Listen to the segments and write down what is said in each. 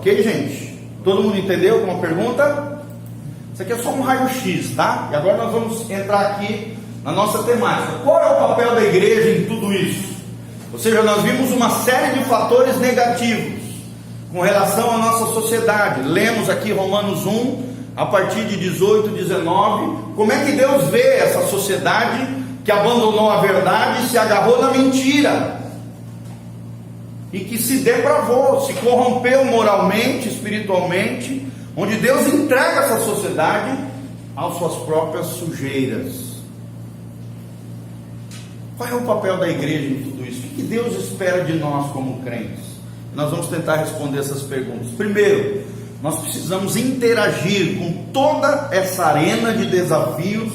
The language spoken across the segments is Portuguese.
Ok, gente? Todo mundo entendeu alguma pergunta? Isso aqui é só um raio-x, tá? E agora nós vamos entrar aqui na nossa temática. Qual é o papel da igreja em tudo isso? Ou seja, nós vimos uma série de fatores negativos com relação à nossa sociedade. Lemos aqui Romanos 1, a partir de 18, 19. Como é que Deus vê essa sociedade que abandonou a verdade e se agarrou na mentira? E que se depravou, se corrompeu moralmente, espiritualmente, onde Deus entrega essa sociedade às suas próprias sujeiras. Qual é o papel da igreja em tudo isso? O que Deus espera de nós como crentes? Nós vamos tentar responder essas perguntas. Primeiro, nós precisamos interagir com toda essa arena de desafios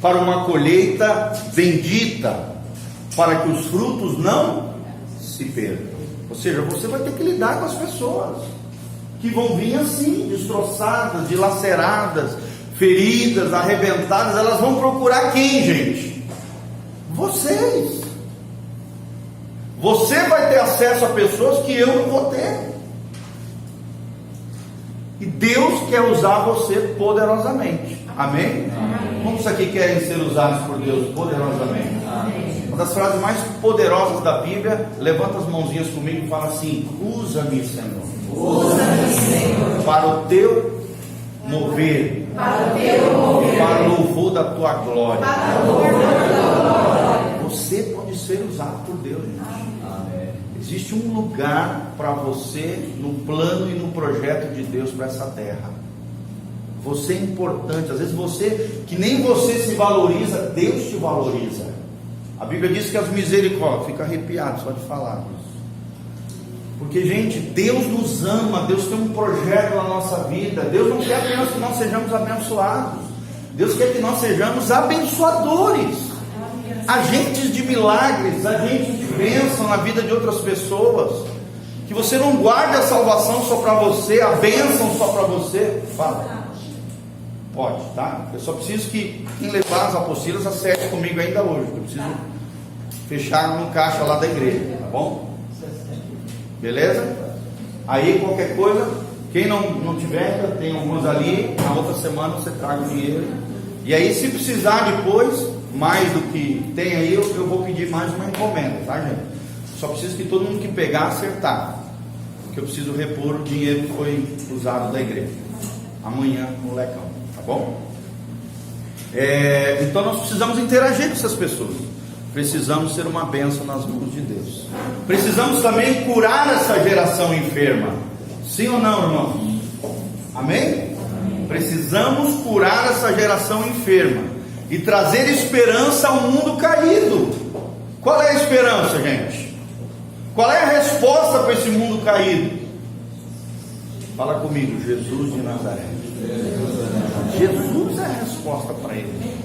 para uma colheita bendita, para que os frutos não se percam. Ou seja, você vai ter que lidar com as pessoas que vão vir assim, destroçadas, dilaceradas, feridas, arrebentadas. Elas vão procurar quem, gente? Vocês. Você vai ter acesso a pessoas que eu não vou ter. E Deus quer usar você poderosamente. Amém? Amém. Quantos aqui querem ser usados por Deus poderosamente? Amém. Uma das frases mais poderosas da Bíblia, levanta as mãozinhas comigo e fala assim: usa-me, Senhor. Usa-me, Senhor. Para o teu mover. Para o teu mover. Para o louvor da tua glória. Para o louvor da tua glória. Você pode ser usado por Deus, gente. Amém. Existe um lugar para você no plano e no projeto de Deus para essa terra. Você é importante. Às vezes você, que nem você se valoriza, Deus te valoriza. A Bíblia diz que as misericórdias, fica arrepiado só de falar isso. Porque, gente, Deus nos ama, Deus tem um projeto na nossa vida. Deus não quer apenas que nós sejamos abençoados, Deus quer que nós sejamos abençoadores, agentes de milagres, agentes de bênção na vida de outras pessoas. Que você não guarde a salvação só para você, a bênção só para você. Fala. Pode, tá? Eu só preciso que quem levar as apostilas acerte comigo ainda hoje. Eu preciso fechar no caixa lá da igreja, tá bom? Beleza? Aí qualquer coisa, quem não tiver, tem algumas ali. Na outra semana você traga o dinheiro. E aí, se precisar depois, mais do que tem aí, eu vou pedir mais uma encomenda, tá, gente? Só preciso que todo mundo que pegar acertar, porque eu preciso repor o dinheiro que foi usado da igreja amanhã no lecão, tá bom? Então nós precisamos interagir com essas pessoas. Precisamos ser uma bênção nas mãos de Deus. Precisamos também curar essa geração enferma. Sim ou não, irmãos? Amém? Precisamos curar essa geração enferma e trazer esperança ao mundo caído. Qual é a esperança, gente? Qual é a resposta para esse mundo caído? Fala comigo: Jesus de Nazaré. Jesus é a resposta para ele.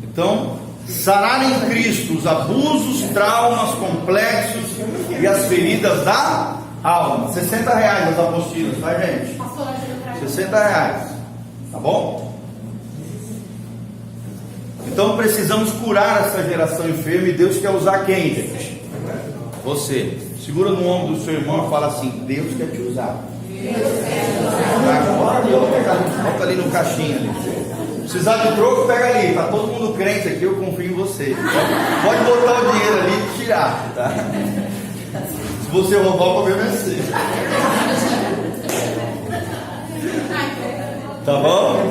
Então, sarar em Cristo os abusos, traumas, complexos e as feridas da alma. R$60 as apostilas, tá, gente? R$60, tá bom? Então precisamos curar essa geração enferma. E Deus quer usar quem, gente? Você. Segura no ombro do seu irmão e fala assim: Deus quer te usar. Bota ali no caixinha ali. Precisar de troco, pega ali. Tá todo mundo crente aqui, eu confio em você. Pode botar o dinheiro ali e tirar, tá? Se você roubar, o problema é seu. Tá bom?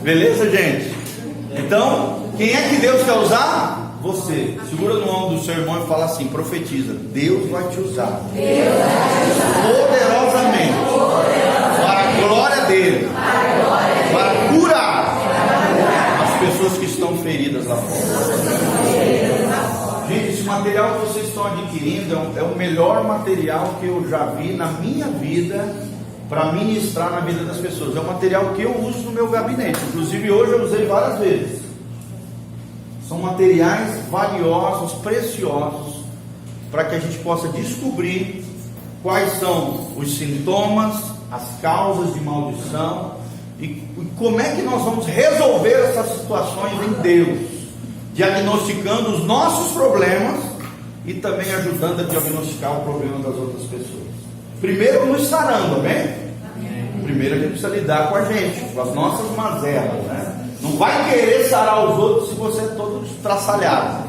Beleza, gente? Então, quem é que Deus quer usar? Você. Segura no ombro do seu irmão e fala assim: profetiza. Deus vai te usar. Poderosamente. Para a glória dele. Para curar as pessoas que estão feridas lá fora. Gente, esse material que vocês estão adquirindo é o melhor material que eu já vi na minha vida para ministrar na vida das pessoas. É um material que eu uso no meu gabinete. Inclusive hoje eu usei várias vezes. São materiais valiosos, preciosos, para que a gente possa descobrir quais são os sintomas, as causas de maldição e como é que nós vamos resolver essas situações em Deus, diagnosticando os nossos problemas e também ajudando a diagnosticar o problema das outras pessoas. Primeiro nos sarando, amém? Primeiro a gente precisa lidar com a gente, com as nossas mazelas, né? Não vai querer sarar os outros se você é todo estraçalhado.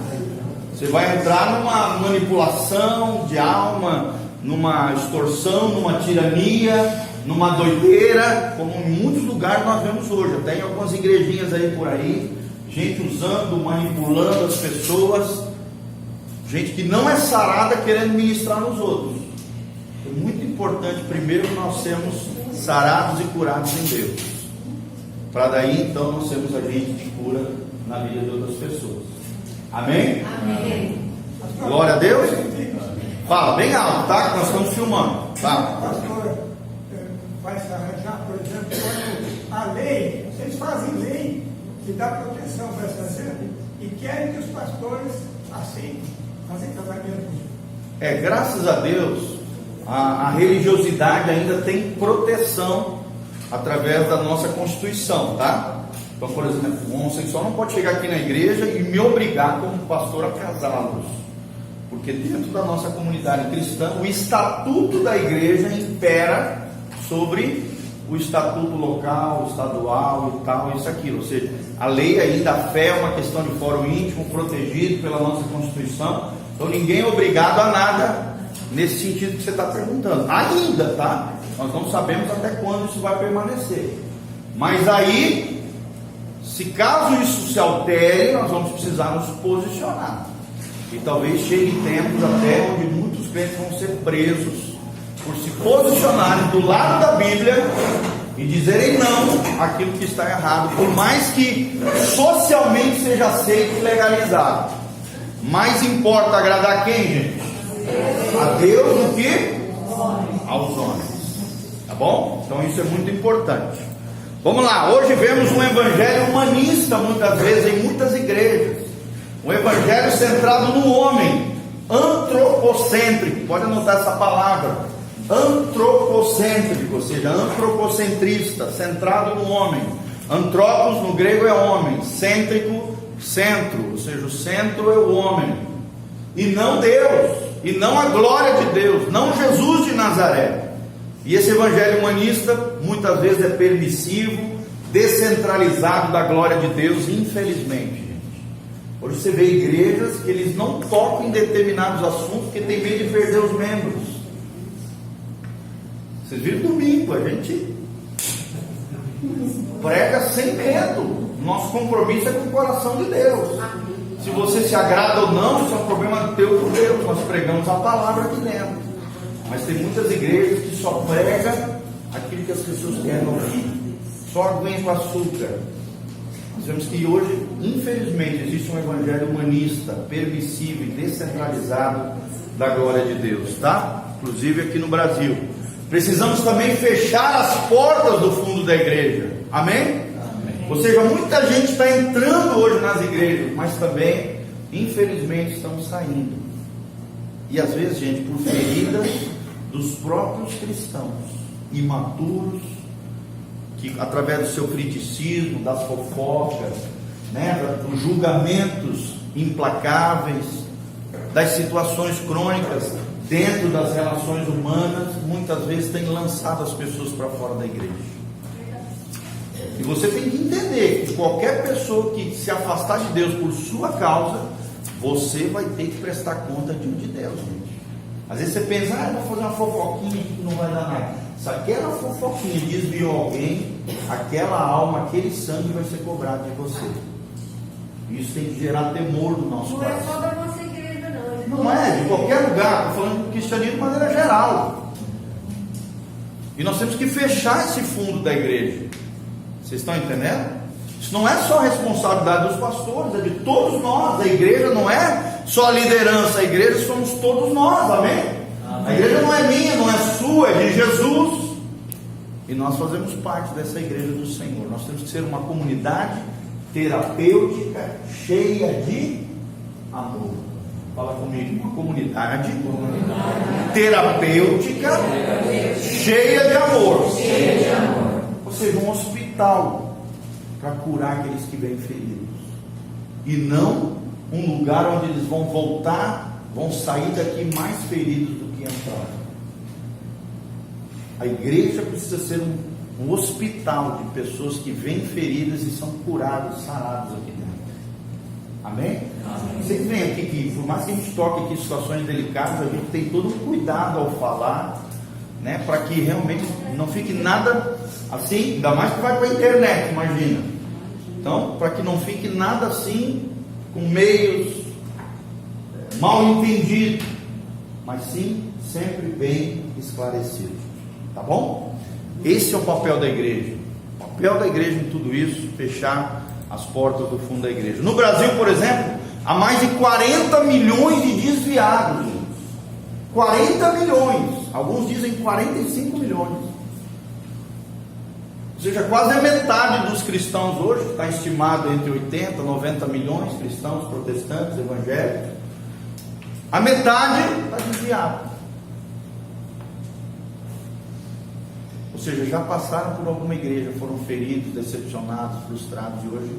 Você vai entrar numa manipulação de alma, numa extorsão, numa tirania, numa doideira, como em muitos lugares nós vemos hoje. Até em algumas igrejinhas aí por aí, gente usando, manipulando as pessoas, gente que não é sarada querendo ministrar nos outros. É muito importante primeiro que nós sermos sarados e curados em Deus, para daí então nós sermos agente de cura na vida de outras pessoas. Amém? Amém. Glória a Deus. Fala bem alto, tá? Que nós estamos filmando. Tá? Pastor, vai se arranjar, por exemplo, quando a lei, vocês fazem lei que dá proteção para essa gente e querem que os pastores aceitem fazer casamento. Graças a Deus, a religiosidade ainda tem proteção através da nossa Constituição, tá? Então, por exemplo, o homossexual não pode chegar aqui na igreja e me obrigar como pastor a casá-los, porque dentro da nossa comunidade cristã, o estatuto da igreja impera sobre o estatuto local, estadual e tal, isso, aquilo. Ou seja, a lei ainda, a fé é uma questão de fórum íntimo, protegido pela nossa Constituição. Então ninguém é obrigado a nada nesse sentido que você está perguntando. Ainda, tá? Nós não sabemos até quando isso vai permanecer. Mas aí, se caso isso se altere, nós vamos precisar nos posicionar. E talvez chegue tempos até onde muitos crentes vão ser presos por se posicionarem do lado da Bíblia e dizerem não àquilo que está errado, por mais que socialmente seja aceito e legalizado. Mais importa agradar quem, gente? A Deus do que aos homens. Tá bom? Então isso é muito importante. Vamos lá, hoje vemos um evangelho humanista muitas vezes em muitas igrejas. Um evangelho centrado no homem, antropocêntrico. Pode anotar essa palavra. Antropocêntrico, ou seja, antropocentrista, centrado no homem. Antropos no grego é homem, cêntrico, centro, ou seja, o centro é o homem, e não Deus, e não a glória de Deus, não Jesus de Nazaré. E esse evangelho humanista muitas vezes é permissivo, descentralizado da glória de Deus, infelizmente, gente. Hoje você vê igrejas que eles não tocam em determinados assuntos porque tem medo de perder os membros. Vocês viram domingo, a gente prega sem medo. Nosso compromisso é com o coração de Deus. Se você se agrada ou não, isso é um problema teu com Deus. Nós pregamos a palavra aqui dentro. Mas tem muitas igrejas que só pregam aquilo que as pessoas querem ouvir. Só aguinha com açúcar. Nós vemos que hoje, infelizmente, existe um evangelho humanista, permissivo e descentralizado da glória de Deus, tá? Inclusive aqui no Brasil. Precisamos também fechar as portas do fundo da igreja. Amém? Amém. Ou seja, muita gente está entrando hoje nas igrejas, mas também, infelizmente, estão saindo. E às vezes, gente, por feridas dos próprios cristãos, imaturos, que através do seu criticismo, das fofocas, né, dos julgamentos implacáveis, das situações crônicas dentro das relações humanas, muitas vezes tem lançado as pessoas para fora da igreja. E você tem que entender que qualquer pessoa que se afastar de Deus por sua causa, você vai ter que prestar conta diante de Deus, gente. Às vezes você pensa, vou fazer uma fofoquinha que não vai dar nada. Se aquela fofoquinha desviou alguém, aquela alma, aquele sangue vai ser cobrado de você. Isso tem que gerar temor no nosso coração. Não é só da nossa igreja, não. Não é, de qualquer lugar. Estou falando do cristianismo de maneira geral. E nós temos que fechar esse fundo da igreja. Vocês estão entendendo? Isso não é só responsabilidade dos pastores, é de todos nós. A igreja não é só a liderança, a igreja somos todos nós, amém? Amém. A igreja não é minha, não é sua, é de Jesus. E nós fazemos parte dessa igreja do Senhor. Nós temos que ser uma comunidade terapêutica, cheia de amor. Fala comigo, uma comunidade terapêutica, cheia de amor. Ou seja, um hospital para curar aqueles que vêm feridos, e não um lugar onde eles vão voltar, vão sair daqui mais feridos do que entraram. A igreja precisa ser um hospital de pessoas que vêm feridas e são curadas, saradas aqui dentro. Amém? Você que vem aqui, que por mais que a gente toque aqui em situações delicadas, a gente tem todo um cuidado ao falar, né, para que realmente não fique nada assim, ainda mais que vai para a internet, imagina. Então, para que não fique nada assim, com meios mal entendidos, mas sim sempre bem esclarecido. Tá bom? Esse é o papel da igreja. O papel da igreja em tudo isso, fechar as portas do fundo da igreja. No Brasil, por exemplo, há mais de 40 milhões de desviados. 40 milhões. Alguns dizem 45 milhões. Ou seja, quase a metade dos cristãos hoje, está estimado entre 80 e 90 milhões de cristãos, protestantes, evangélicos. A metade está desviada. Ou seja, já passaram por alguma igreja, foram feridos, decepcionados, frustrados e hoje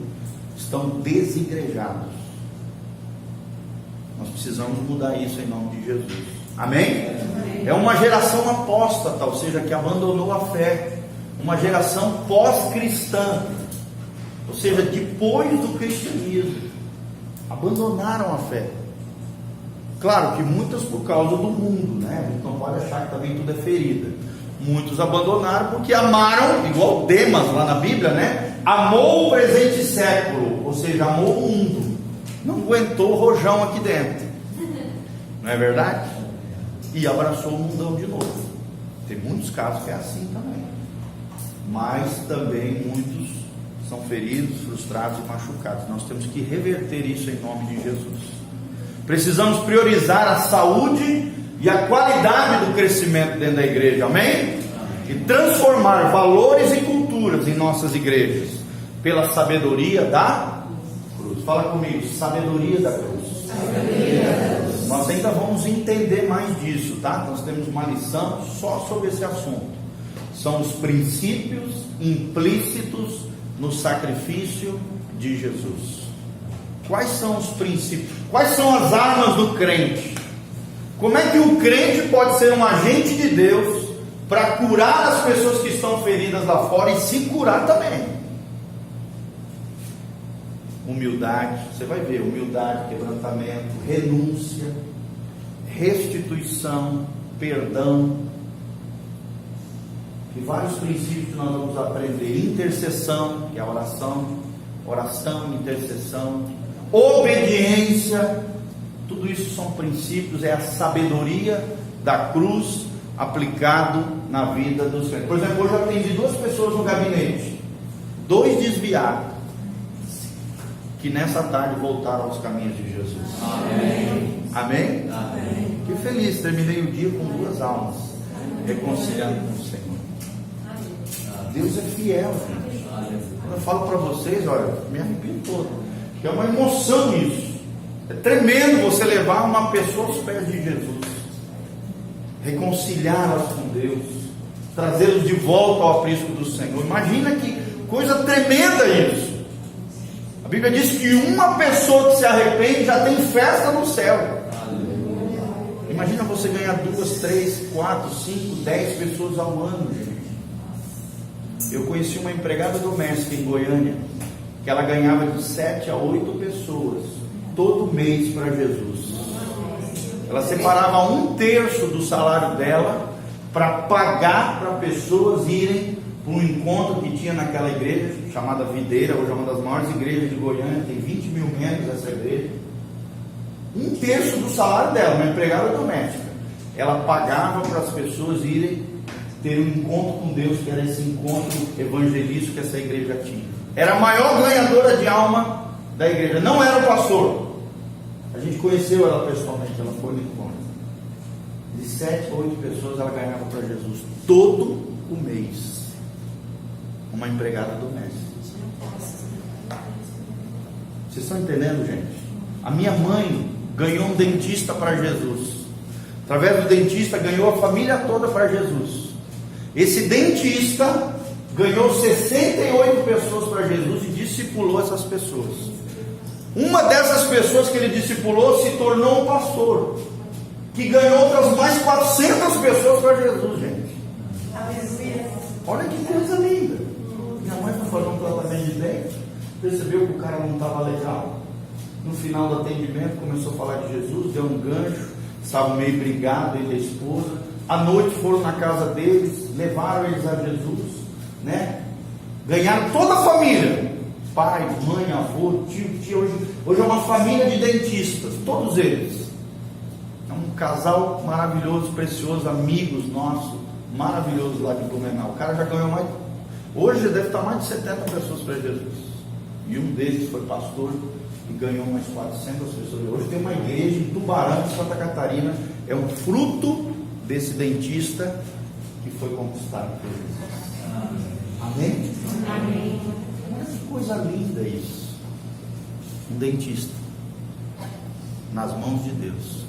estão desigrejados. Nós precisamos mudar isso em nome de Jesus. Amém? É uma geração apóstata, ou seja, que abandonou a fé. Uma geração pós-cristã, ou seja, depois do cristianismo, abandonaram a fé. Claro que muitas por causa do mundo, né? A gente não pode achar que também tudo é ferida. Muitos abandonaram porque amaram, igual Demas lá na Bíblia, né? Amou o presente século, ou seja, amou o mundo. Não aguentou o rojão aqui dentro. Não é verdade? E abraçou o mundão de novo. Tem muitos casos que é assim também. Mas também muitos são feridos, frustrados e machucados. Nós temos que reverter isso em nome de Jesus. Precisamos priorizar a saúde e a qualidade do crescimento dentro da igreja, amém? E transformar valores e culturas em nossas igrejas pela sabedoria da cruz. Fala comigo, sabedoria da cruz. Sabedoria da cruz. Nós ainda vamos entender mais disso, tá? Nós temos uma lição só sobre esse assunto. São os princípios implícitos no sacrifício de Jesus. Quais são os princípios? Quais são as armas do crente? Como é que o crente pode ser um agente de Deus para curar as pessoas que estão feridas lá fora e se curar também? Humildade, você vai ver, humildade, quebrantamento, renúncia, restituição, perdão. E vários princípios que nós vamos aprender. Intercessão, que é a oração, intercessão, obediência. Tudo isso são princípios, é a sabedoria da cruz aplicado na vida dos crentes. Por exemplo, hoje eu atendi 2 pessoas no gabinete, 2 desviados, que nessa tarde voltaram aos caminhos de Jesus. Amém? Amém? Amém. Que feliz, terminei o dia com 2 almas, reconciliando com o Senhor. Deus é fiel, gente. Quando eu falo para vocês, olha, me arrepio todo, que é uma emoção isso. É tremendo você levar uma pessoa aos pés de Jesus, reconciliá-las com Deus, trazê-los de volta ao aprisco do Senhor. Imagina que coisa tremenda isso. A Bíblia diz que uma pessoa que se arrepende já tem festa no céu. Imagina você ganhar 2, 3, 4, 5, 10 pessoas ao ano, gente. Eu conheci uma empregada doméstica em Goiânia, que ela ganhava de 7 a 8 pessoas todo mês para Jesus. Ela separava 1/3 do salário dela para pagar para pessoas irem para um encontro que tinha naquela igreja chamada Videira. Hoje é uma das maiores igrejas de Goiânia, tem 20 mil membros essa igreja. 1/3 do salário dela, uma empregada doméstica, ela pagava para as pessoas irem ter um encontro com Deus, que era esse encontro evangelístico que essa igreja tinha. Era a maior ganhadora de alma da igreja, não era o pastor. A gente conheceu ela pessoalmente, ela foi no encontro. De 7 a 8 pessoas ela ganhava para Jesus todo o mês. Uma empregada doméstica. Vocês estão entendendo, gente? A minha mãe ganhou um dentista para Jesus. Através do dentista ganhou a família toda para Jesus. Esse dentista ganhou 68 pessoas para Jesus e discipulou essas pessoas. Uma dessas pessoas que ele discipulou se tornou um pastor, que ganhou outras mais 400 pessoas para Jesus, gente. Aleluia. Olha que coisa linda. Minha mãe foi fazer um tratamento de dente, percebeu que o cara não estava legal. No final do atendimento começou a falar de Jesus, deu um gancho, estavam meio brigados, ele e a esposa. À noite foram na casa deles, levaram eles a Jesus, né? Ganharam toda a família, pai, mãe, avô, tio, tia. Hoje é uma família de dentistas, todos eles. É um casal maravilhoso, precioso, amigos nossos, maravilhosos lá de Blumenau. O cara já ganhou mais, hoje deve estar mais de 70 pessoas para Jesus. E um deles foi pastor e ganhou mais 400 pessoas. Hoje tem uma igreja em Tubarão, Santa Catarina. É um fruto desse dentista que foi conquistado por Jesus. Amém? Amém. Olha que coisa linda isso. Um dentista nas mãos de Deus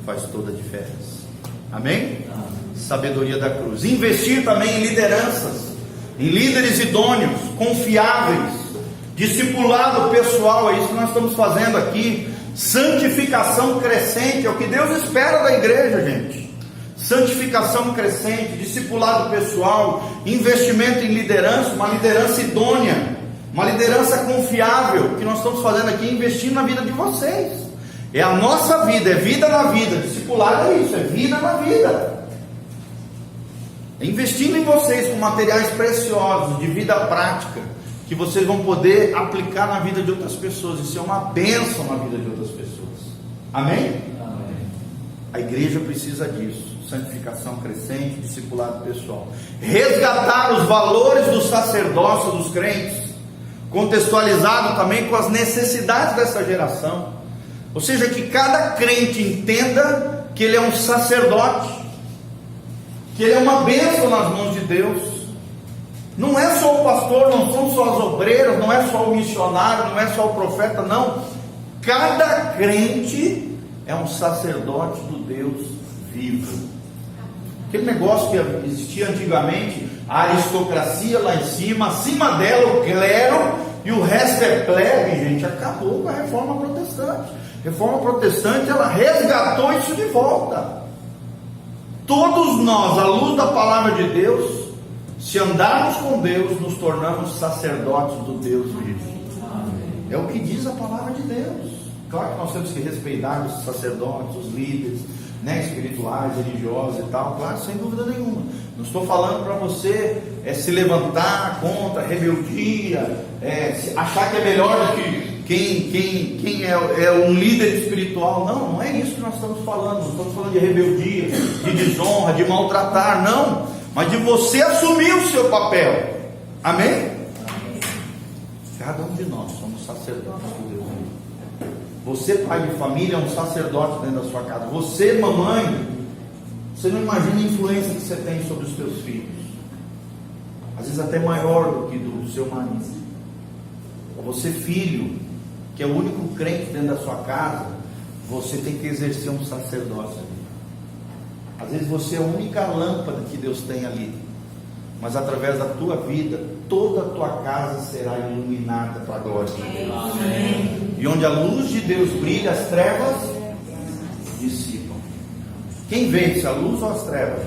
faz toda a diferença. Amém? Sabedoria da cruz. Investir também em lideranças, em líderes idôneos, confiáveis, discipulado pessoal. É isso que nós estamos fazendo aqui. Santificação crescente, é o que Deus espera da igreja, gente. Santificação crescente, discipulado pessoal, investimento em liderança, uma liderança idônea, uma liderança confiável, que nós estamos fazendo aqui, investindo na vida de vocês. É a nossa vida, é vida na vida. Discipulado é isso, é vida na vida. É investindo em vocês com materiais preciosos, de vida prática, que vocês vão poder aplicar na vida de outras pessoas. Isso é uma bênção na vida de outras pessoas. Amém? Amém. A igreja precisa disso. Santificação crescente, discipulado pessoal. Resgatar os valores do sacerdócio dos crentes, contextualizado também com as necessidades dessa geração. Ou seja, que cada crente entenda que ele é um sacerdote, que ele é uma bênção nas mãos de Deus. Não é só o pastor, não são só as obreiras, não é só o missionário, não é só o profeta, não. Cada crente é um sacerdote do Deus vivo. Aquele negócio que existia antigamente, a aristocracia lá em cima, acima dela o clero e o resto é plebe, gente, acabou com a reforma protestante. A reforma protestante, ela resgatou isso de volta. Todos nós, à luz da palavra de Deus, se andarmos com Deus, nos tornamos sacerdotes do Deus vivo. É o que diz a palavra de Deus. Claro que nós temos que respeitar os sacerdotes, os líderes, né, espirituais, religiosos e tal, claro, sem dúvida nenhuma. Não estou falando para você se levantar contra a rebeldia, achar que é melhor do que quem é um líder espiritual. Não, não é isso que nós estamos falando. Não estamos falando de rebeldia, de desonra, de maltratar, não. Mas de você assumir o seu papel. Amém? Amém. Cada um de nós somos sacerdotes do Deus. Você, pai de família, é um sacerdote dentro da sua casa. Você, mamãe, você não imagina a influência que você tem sobre os seus filhos. Às vezes até maior do que do seu marido. Você, filho, que é o único crente dentro da sua casa, você tem que exercer um sacerdócio ali. Às vezes você é a única lâmpada que Deus tem ali, mas através da tua vida, toda a tua casa será iluminada para a glória de Deus. Amém. E onde a luz de Deus brilha, as trevas dissipam. Quem vence, a luz ou as trevas?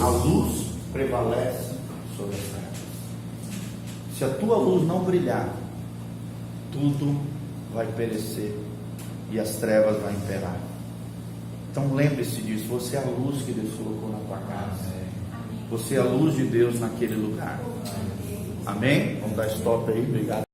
A luz prevalece sobre as trevas. Se a tua luz não brilhar, tudo vai perecer e as trevas vão imperar. Então lembre-se disso. Você é a luz que Deus colocou na tua casa. Você é a luz de Deus naquele lugar. Amém? Vamos dar stop aí, obrigado.